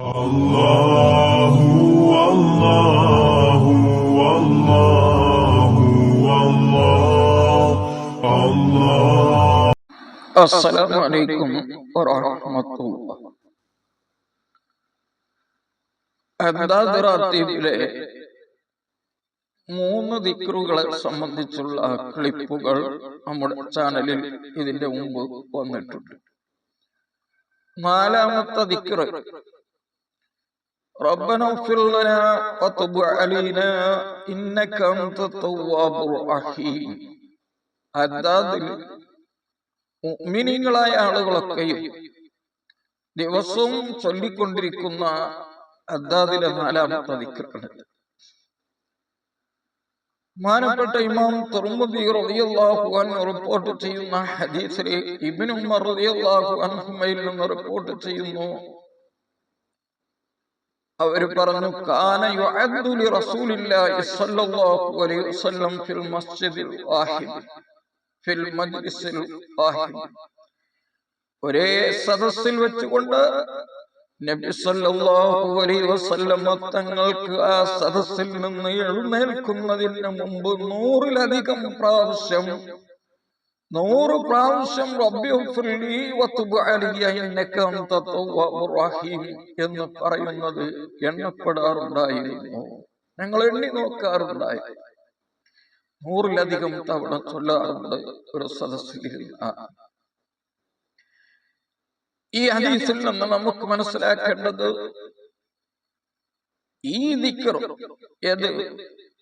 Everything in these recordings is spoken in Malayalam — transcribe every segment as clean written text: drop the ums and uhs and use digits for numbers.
അല്ലാഹു അല്ലാഹു അല്ലാഹു അല്ലാഹു. അസ്സലാമു അലൈക്കും വറഹ്മത്തുള്ളാഹി. അദ്ദാദ് റാത്തീബിലെ 3 ദിക്റുകളെ സംബന്ധിച്ചുള്ള ക്ലിപ്പുകൾ നമ്മുടെ ചാനലിൽ ഇതിന്റെ മുമ്പ് വന്നിട്ടുണ്ട്. 4-ാമത്തെ ദിക്ർ റബ്ബനാ ഇഗ്ഫിർ ലനാ വതുബ് അലൈനാ ഇന്നക അൻത തവ്വാബുർ റഹീം. അദ്ദാദിൽ മുഅ്മിനീങ്ങളായ ആളുകളൊക്കെയും ദിവസവും ചൊല്ലിക്കൊണ്ടിരിക്കുന്ന അദ്ദാദിലെ 4-ാമത്തെ ദിക്റാണ്. മാനപ്പെട്ട ഇമാം തിർമിദി റളിയല്ലാഹു അൻഹു റിപ്പോർട്ട് ചെയ്യുന്ന ഹദീസിൽ ഇബ്നു ഉമർ റളിയല്ലാഹു അൻഹുമയിൽ നിന്ന് റിപ്പോർട്ട് ചെയ്യുന്നു, അവർ പറഞ്ഞു, കാന യുഅദ്ദു ലി റസൂലില്ലാഹി സ്വല്ലല്ലാഹു അലൈഹി വസല്ലം ഫിൽ മസ്ജിദിൽ വാഹിദ് ഫിൽ മജ്ലിസിൽ വാഹിദ്. ഒരേ സദസ്സിൽ വെച്ചുകൊണ്ട് നബി സല്ലല്ലാഹു അലൈഹി വസല്ലം തങ്ങൾക്ക് ആ സദസ്സിൽ നിന്ന് എഴുന്നേൽക്കുന്നതിന് മുമ്പ് 100-ലധികം പ്രാവശ്യം റബ്ബി ഇഗ്ഫിർലി വതുബ് അലയ്യ ഇന്നക അൻത തവ്വാബുർ റഹീം എന്ന് പറയുന്നത് എണ്ണപ്പെടാറുണ്ടായിരുന്നു. ഞങ്ങൾ എണ്ണി നോക്കാറുണ്ടായിരുന്നു. 100-ലധികം തവണ ചൊല്ലാറുണ്ട് ഒരു സദസ്സിലിരുന്ന. ഈ ഹദീസിൽ നിന്ന് നമുക്ക് മനസ്സിലാക്കേണ്ടത്, ഈ ദിക്ർ ഏത്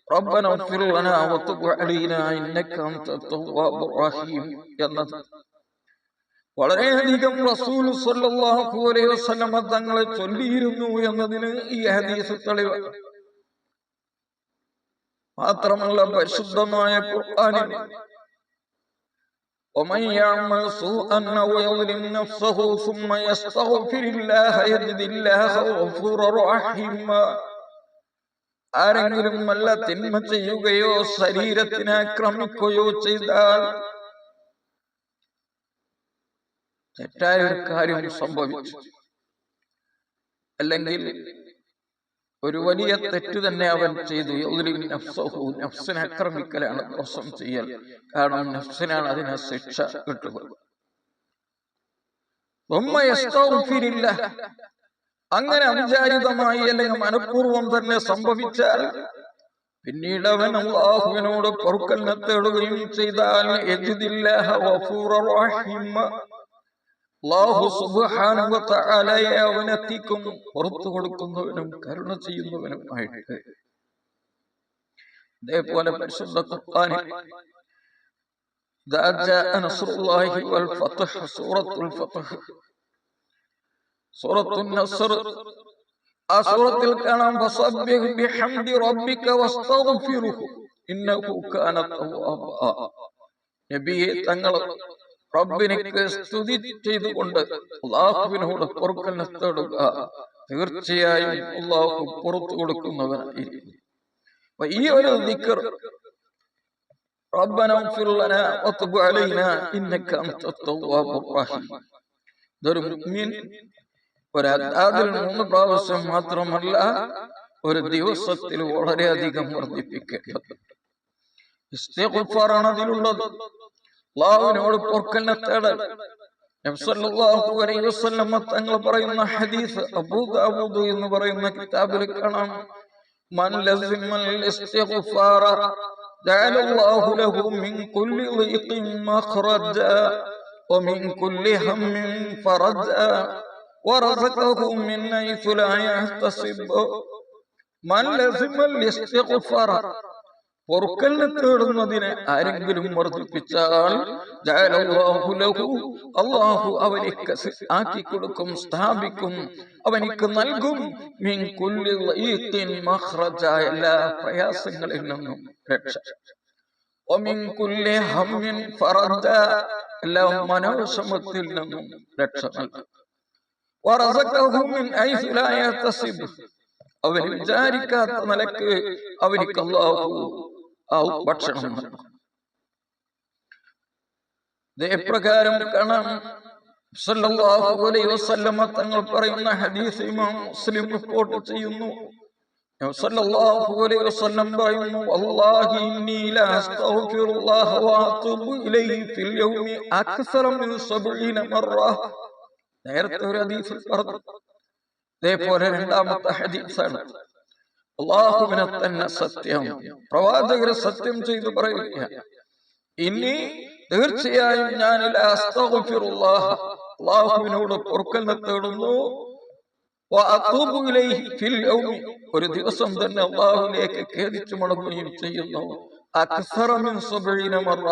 റബ്ബനാ ഇഗ്ഫിർ ലനാ വതുബ് അലൈനാ ഇന്നക അൻത തവ്വാബുർ റഹീം എന്നത് വളരെയധികം റസൂൽ സ്വല്ലല്ലാഹു അലൈഹി വസല്ലം തങ്ങളെ ചൊല്ലിയിരുന്നു എന്നതിന് ഈ ഹദീസ് തെളിവാണ്. മാത്രമല്ല, പരിശുദ്ധമായ ഖുർആനിൽ ومن يعمل سوءا أو يظلم نفسه ثم يستغفر الله يجد الله غفورا رحيما. ആരെങ്കിലും വല്ല തിന്മ ചെയ്യുകയോ ശരീരത്തിനെ ആക്രമിക്കുകയോ ചെയ്താൽ, തെറ്റായ ഒരു കാര്യം സംഭവിച്ചു, അല്ലെങ്കിൽ ഒരു വലിയ തെറ്റ് തന്നെ അവൻ ചെയ്തു, നഫ്സിനെ ആക്രമിക്കലാണ് ദോഷം ചെയ്യൽ. കാരണം നഫ്സിനാണ് അതിനെ ശിക്ഷ കിട്ടുക. അങ്ങനെ അവിചാരിതമായി അല്ലെങ്കിൽ മനഃപൂർവ്വം തന്നെ സംഭവിച്ചാൽ പിന്നീട് അവൻ അല്ലാഹുവിനോട് പൊറുക്കലിനെ തേടുകയും ചെയ്താൽ അല്ലാഹു സുബ്ഹാനഹു വ തആലയെ അവനെത്തിക്കും പുറത്തു കൊടുക്കുന്നവനും കരുണ ചെയ്യുന്നവനുമായിട്ട്. ഇതേപോലെ പരിശുദ്ധ ഖുർആനിൽ ഇദാ ജാഅ നസ്റുല്ലാഹി വൽ ഫത്ഹ് സൂറത്തുൽ ഫത്ഹ്, സൂറത്തുൻ നസ്ർ, ആ സൂറത്തിൽ കാണാം ഫസബ്ബിഹ് ബിഹംദി റബ്ബിക വസ്തഗ്ഫിറുഹു ഇന്നഹു കാന തവ്വാബാ. നബിയെ, തങ്ങൾ റബ്ബിനെ സ്തുതി ചെയ്തുകൊണ്ട് അല്ലാഹുവിനോട് പൊറുക്കലിനെ തേടുക, തീർച്ചയായും അല്ലാഹു പുറത്തു കൊടുക്കുന്നവനായിരിക്കും. ഈ ഒരു ദിക്ർ റബ്ബനാ ഇഗ്ഫിർ ലനാ വതുബ് അലൈനാ ഇന്നക അൻത തവ്വാബുർ റഹീം, ഇതൊരു മുഅ്മിൻ ഒരു അദ്ദാദിൽ 3 പ്രാവശ്യം മാത്രമല്ല, ഒരു ദിവസത്തിൽ വളരെയധികം വർദ്ധിപ്പിക്കേണ്ടത്. ഇസ്തിഗ്ഫാറാണ് അതിലുള്ളത്. അല്ലാഹുവിനോട് പൊറുക്കലിനെ തേടൽ. നബി സല്ലല്ലാഹു അലൈഹി വസല്ലം തങ്ങൾ പറയുന്ന ഹദീസ് അബൂ ദാവൂദ് എന്ന് പറയുന്ന കിതാബിൽ കാണാം, മൻ ലസിമൽ ഇസ്തിഗ്ഫാറ ജഅലല്ലാഹു ലഹു മിൻ കുല്ലി ളിഖിൻ മഖ്റജാ വമിൻ കുല്ലി ഹമ്മിൻ ഫറജാ വറസഖഹു മിൻ ഹൈസു ലാ യഹ്തസിബ്. മൻ ലസിമൽ ഇസ്തിഗ്ഫാറ, പൊറുക്കലിനെ തേടുന്നതിനെ ആരെങ്കിലും വർദ്ധിപ്പിച്ചാൽ ജഅലല്ലാഹു ലഹു, അല്ലാഹു അവനിക്ക് ആക്കി കൊടുക്കും, സ്ഥാപിക്കും, അവനിക്ക് നൽകും, മിൻ കുല്ലി ളീഖിൻ മഖ്റജ, എല്ലാ പ്രയാസങ്ങളിൽ നിന്നും രക്ഷ, വമിൻ കുല്ലി ഹമ്മിൻ ഫറജ, എല്ലാ മനോവിഷമത്തിൽ നിന്നും രക്ഷ നൽകും, വറസഖഹു മിൻ ഹൈസു ലാ യഹ്തസിബ്, അവൻ വിചാരിക്കാത്ത നിലക്ക് അവനിക്ക് അല്ലാഹു ഭക്ഷണം നൽകും. ഇതേപ്രകാരം കാണാം സല്ലല്ലാഹു അലൈഹി വസല്ലമ തങ്ങൾ പറയുന്ന ഹദീസ് ഇമാം മുസ്ലിം റിപ്പോർട്ട് ചെയ്യുന്നു. സല്ലല്ലാഹു അലൈഹി വസല്ലം പറയുന്നു, വല്ലാഹി ഇന്നി ലാ അസ്തഗ്ഫിറുല്ലാഹ വ അതൂബു ഇലൈഹി ഫിൽ യൗമി അക്സറ മിൻ 70 മറ. നേരത്തെ ഒരു ഹദീസിൽ പറഞ്ഞു. അതേപോലെ രണ്ടാമത്തെ ഹദീസാണ്. അല്ലാഹുവിനെ തന്നെ സത്യം, പ്രവാചകർ സത്യം ചെയ്തു പറയുകയാണ്, ഇനി തീർച്ചയായും ഞാൻ അസ്തഗ്ഫിറുല്ലാഹ, അല്ലാഹുവിനോട് പൊറുക്കലിനെ തേടുന്നു, വ അതൂബു ഇലൈഹി ഫിൽ യൗമി, ഒരു ദിവസം തന്നെ അല്ലാഹുവിലേക്ക് ഖേദിച്ചു മടങ്ങുകയും ചെയ്യുന്നു, അക്സറ മിൻ 70 മറ,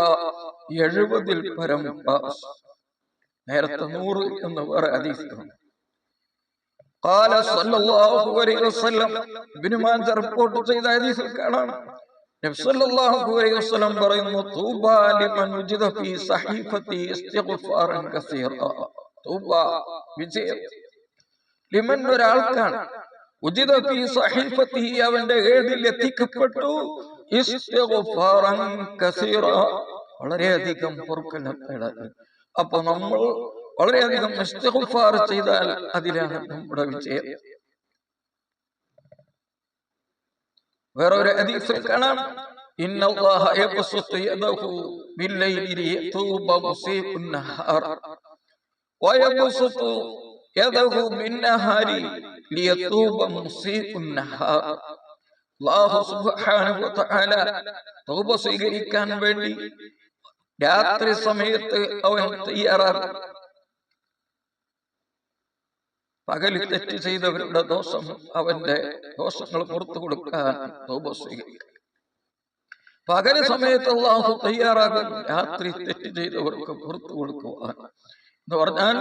70-ൽ പരം പ്രാവശ്യം. നേരത്തെ 100 എന്ന് വേറെ ഹദീസിലുണ്ട്. ഖാല സല്ലല്ലാഹു അലൈഹി വസല്ലം, ഇബ്നു മാജ റിപ്പോർട്ട് ചെയ്ത ഹദീസിൽ കാണാം, നബി സല്ലല്ലാഹു അലൈഹി വസല്ലം പറയുന്നു, തൂബാ ലിമൻ ഉജിദ ഫീ സഹീഫതി ഇസ്തിഗ്ഫാറൻ കസീറ. തൂബാ, വിജയം, ലിമൻ, ഒരാൾക്കാണ്, ഉജിദ ഫീ സഹീഫതി, അവന്റെ ഏടിൽ എത്തിക്കപ്പെട്ടു, ഇസ്തിഗ്ഫാറൻ കസീറ, വളരെയധികം പൊറുക്കലിനെ തേടൽ. അപ്പൊ നമ്മൾ വളരെയധികം ഇസ്തിഗ്ഫാർ ചെയ്താൽ അതിലാണ് നമ്മുടെ വിജയം. വേറൊരു ഹദീസിൽ കാണാം, ഇന്നല്ലാഹ യബ്സുത്തു യദഹു ബില്ലൈലി ലിയതൂബ മുസീഉൻ നഹാർ വയബ്സുത്തു യദഹു ബിന്നഹാരി ലിയതൂബ മുസീഉൻ നഹാർ. അല്ലാഹു സുബ്ഹാനഹു വ തആല തൗബ സ്വീകരിക്കാൻ വേണ്ടി രാത്രി സമയത്ത് അവൻ തയ്യാറാകും. പകലിൽ തെറ്റ് ചെയ്തവരുടെ ദോഷം, അവന്റെ ദോഷങ്ങൾ പുറത്തു കൊടുക്കാൻ തൗബ സ്വീകരിക്കും. പകൽ സമയത്ത് അല്ലാഹു തയ്യാറാകും രാത്രി തെറ്റ് ചെയ്തവർക്ക് പുറത്തു കൊടുക്കുവാൻ എന്ന് പറഞ്ഞാൽ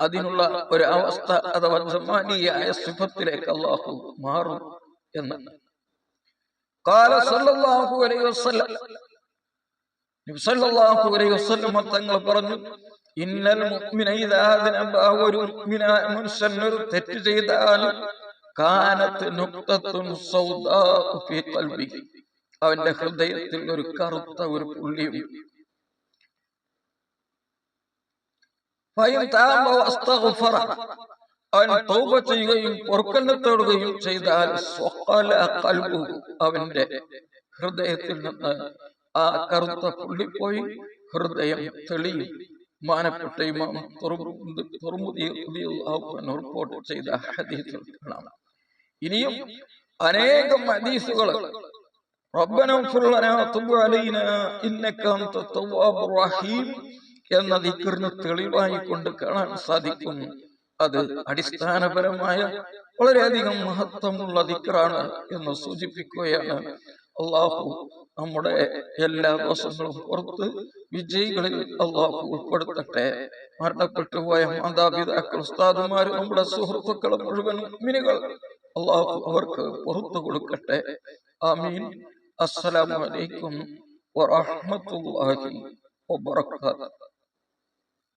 അതിനുള്ള ഒരു അവസ്ഥ അഥവാ ജമാനിയായ സിഫത്തിലേക്ക് അല്ലാഹു മാറും എന്ന്. ഖാല സല്ലല്ലാഹു അലൈഹി വസല്ലം, നബി സല്ലല്ലാഹു അലൈഹി വസല്ലം തങ്ങൾ പറഞ്ഞു, ഇന്നൽ മുഅ്മിന ഇദാ അദ്നബ, ഒരു മുഅ്മിനായ മനുഷ്യൻ ഒരു തെറ്റ് ചെയ്താൽ, കാനത്ത് നുക്തത്തുൻ സൗദാഉ ഫീ ഖൽബിഹി, അവന്റെ ഹൃദയത്തിൽ ഒരു കറുത്ത ഒരു പുള്ളിയും. ഫഇൻ താബ വസ്തഗ്ഫറ, അവൻ തൗബ ചെയ്യുകയും പൊറുക്കലിനെ തേടുകയും ചെയ്താൽ, സ്വഖല ഖൽബുഹു, അവന്റെ ഹൃദയത്തിൽ നിന്ന് ആ കറുത്ത പുള്ളി പോയി ഹൃദയം തെളിയും. മാനപ്പെട്ട ഇമാം തുർമുദി റിപ്പോർട്ട് ചെയ്ത ഹദീസിൽ കാണാം. ഇനിയും അനേകം ഹദീസുകൾ റബ്ബനാ ഇഗ്ഫിർ ലനാ തുബ് അലൈനാ ഇന്നക അൻത തവ്വാബുർ റഹീം എന്ന ദിക്റിന് തെളിവായി കൊണ്ട് കാണാൻ സാധിക്കും. അത് അടിസ്ഥാനപരമായ വളരെയധികം മഹത്വമുള്ള ദിക്റാണ് എന്ന് സൂചിപ്പിക്കുകയാണ്. അല്ലാഹു നമ്മുടെ എല്ലാ ദോഷങ്ങളും പുറത്ത് വിജയികളിൽ അല്ലാഹു ഉൾപ്പെടുത്തട്ടെ. മരണപ്പെട്ടു പോയ മാതാപിതാക്കൾ, ഉസ്താദുമാർ, നമ്മുടെ സുഹൃത്തുക്കൾ മുഴുവൻ മുഅ്മിനുകൾ, അല്ലാഹു അവർക്ക് പുറത്തു കൊടുക്കട്ടെ. ആമീൻ. അസ്സലാമു അലൈക്കും വറഹ്മത്തുള്ളാഹി വബറകാതുഹു.